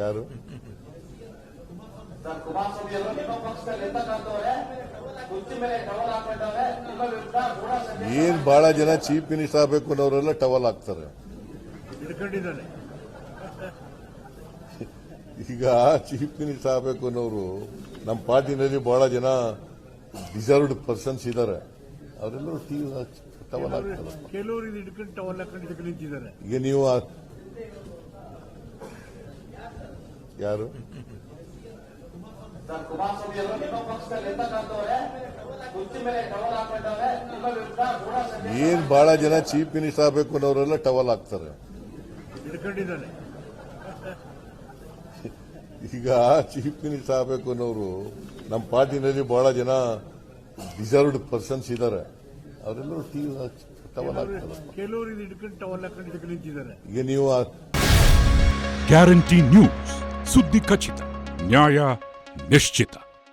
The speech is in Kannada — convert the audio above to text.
ಯಾರು ಏನ್ ಬಹಳ ಜನ ಚೀಫ್ ಮಿನಿಸ್ಟರ್ ಆಗಬೇಕು ಅನ್ನೋರೆಲ್ಲ ಟವಲ್ ಹಾಕ್ತಾರೆ. ಈಗ ಚೀಫ್ ಮಿನಿಸ್ಟರ್ ಆಗಬೇಕು ಅನ್ನೋರು ನಮ್ಮ ಪಾರ್ಟಿನಲ್ಲಿ ಬಹಳ ಜನ ಡಿಸರ್ವ್ಡ್ ಪರ್ಸನ್ಸ್ ಇದ್ದಾರೆ. ಅವರೆಲ್ಲರೂ ಟವಲ್ ಹಾಕ್ತಾರೆ. ಕೆಲವರು ಹಿಡ್ಕೊಂಡು ಟವಲ್ ಹಾಕೊಂಡು ನಿಂತಿದ್ದಾರೆ. ಈಗ ನೀವು ಯಾರು ಏನ್ ಬಹಳ ಜನ ಚೀಫ್ ಮಿನಿಸ್ಟರ್ ಆಗಬೇಕು ಅನ್ನೋರೆಲ್ಲ ಟವಲ್ ಹಾಕ್ತಾರೆ. ಈಗ ಚೀಫ್ ಮಿನಿಸ್ಟರ್ ಆಗಬೇಕು ಅನ್ನೋರು ನಮ್ಮ ಪಾರ್ಟಿನಲ್ಲಿ ಬಹಳ ಜನ ಡಿಸರ್ವ್ಡ್ ಪರ್ಸನ್ಸ್ ಇದ್ದಾರೆ. ಅವರೆಲ್ಲರೂ ಟವಲ್ ಹಾಕ್ತಾರೆ. ಕೆಲವರು ಹಿಡ್ಕೊಂಡು ಟವಲ್ ಹಾಕೊಂಡು ನಿಂತಿದ್ದಾರೆ. ಈಗ ನೀವು ಗ್ಯಾರಂಟಿ ನ್ಯೂಸ್, ಸುದ್ದಿ ಖಚಿತ, ನ್ಯಾಯ ನಿಶ್ಚಿತ.